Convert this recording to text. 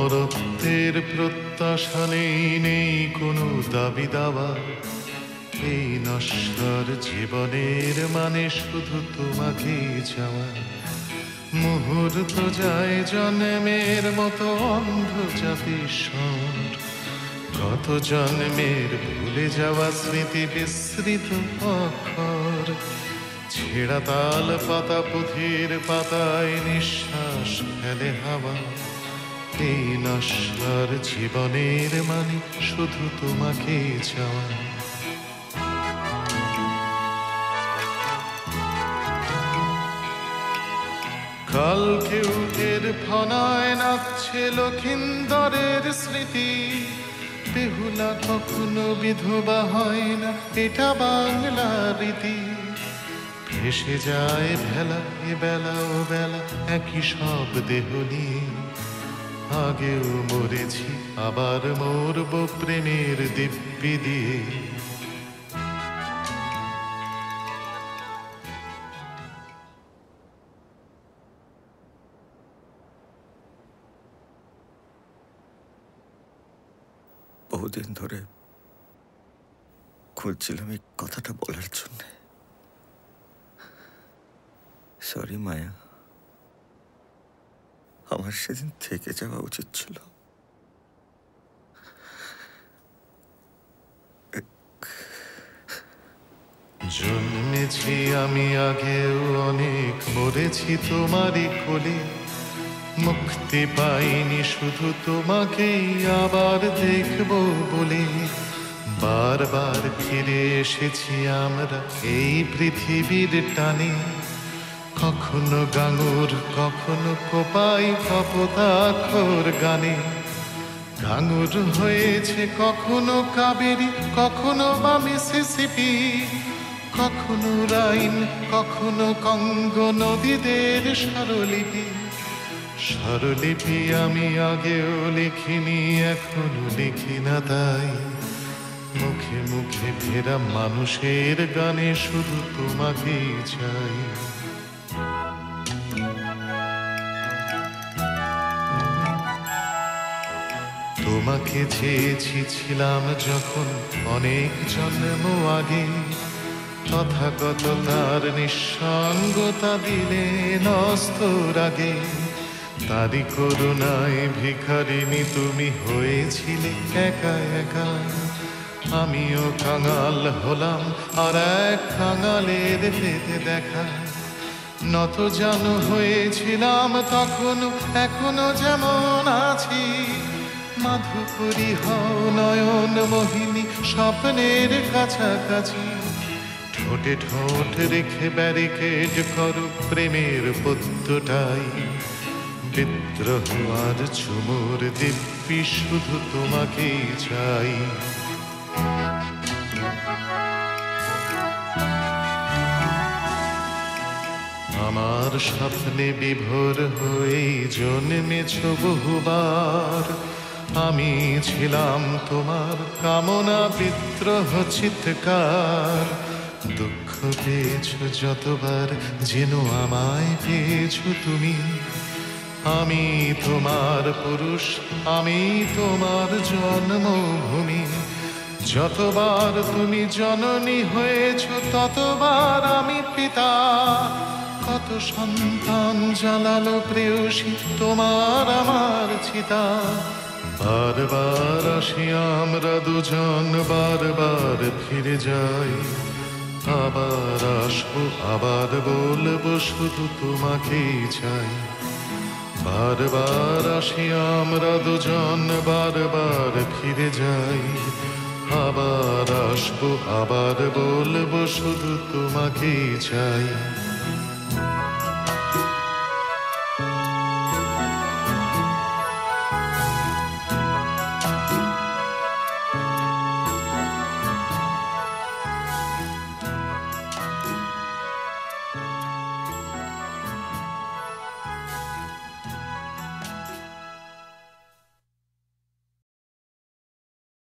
অমরত্বের প্রত্যাশা নেই, নেই কোনো দাবি দাওয়া। এই নশ্বর জীবনের মানে শুধু তোমাকে চাওয়া। মুহূর্ত যায় জন্মের মতো অন্ধ চাপে স্বর, কত জন্মের ভুলে যাওয়া স্মৃতি বিস্মৃত অক্ষর। ছেঁড়া তাল পাতা পুঁথির পাতায় নিঃশ্বাস ফেলে হাওয়া। এই নশ্বর জীবনের মানে শুধু তোমাকে চাওয়া। কালকে উঠের ফনায় নাচছে লক্ষিন্দরের স্মৃতি। বেহুলা কখনো বিধবা হয় না, এটা বাংলা রীতি। ভেসে যায় ভেলা এ বেলা ও বেলা একই সব দেহ নিয়ে। আগেও মরেছি আবার মরব প্রেমের দিব্যি দিয়ে। বহুদিন ধরে খুঁজছিলাম এই কথাটা বলার জন্য। সরি মায়া, আমার সেদিন থেকে যাওয়া উচিত ছিল। জন্মেছি আমি আগেও অনেক, মরেছি তোমারই কোলে। মুক্তি পাইনি শুধু তোমাকেই আবার দেখব বলে। বারবার ফিরে এসেছি আমরা এই পৃথিবীর টানে। কখনো গাঙুর কখনো কোপাই কপোতাক্ষর গানে। গাঙুর হয়েছে কখনো কাবেরী, কখনো বা মিসিসিপি। কখনো রাইন কখনো কঙ্গ নদীদের স্বরলিপি। স্বরলিপি আমি আগেও লিখিনি, এখনো লিখি না তাই। মুখে মুখে ফেরা মানুষের গানে শুধু তোমাকেই চাই। তোমাকে চেয়েছি ছিলাম যখন অনেক জন্ম আগে। তথাগত তার নিঃসঙ্গতা দিলে নস্তর আগে। তারি করুণায় ভিখারিণী তুমি হয়েছিলে একা একা। আমিও কাঙাল হলাম আর এক কাঙালের পেতে দেখা। নত জানু হয়েছিলাম তখনও, এখনো যেমন আছি। মাধুকরী হও নয়ন মোহিনী স্বপ্নের কাছাকাছি। ঠোঁটে ঠোঁট রেখে ব্যারিকেড করো প্রেমের পদ্মটাই। বিদ্রোহ আর চুমুর দিব্যি শুধু তোমাকেই চাই। আমার স্বপ্নে বিভোর হয়ে জন্মেছ বহুবার। আমি ছিলাম তোমার কামনা বিদ্রোহ চিৎকার। দুঃখ পেয়েছ যতবার যেন আমায় পেয়েছ তুমি। আমি তোমার পুরুষ, আমি তোমার জন্মভূমি। যতবার তুমি জননী হয়েছ ততবার আমি পিতা। কত সন্তান জ্বালালো প্রেয়সী তোমার আমার চিতা। বারবার আসি আমরা দুজন, বারবার ফিরে যাই। আবার আসবো আবার বলবো শুধু তোমাকেই চাই। বারবার আসি আমরা দুজন, বারবার ফিরে যাই। আবার আসবো আবার বলবো শুধু তোমাকেই চাই।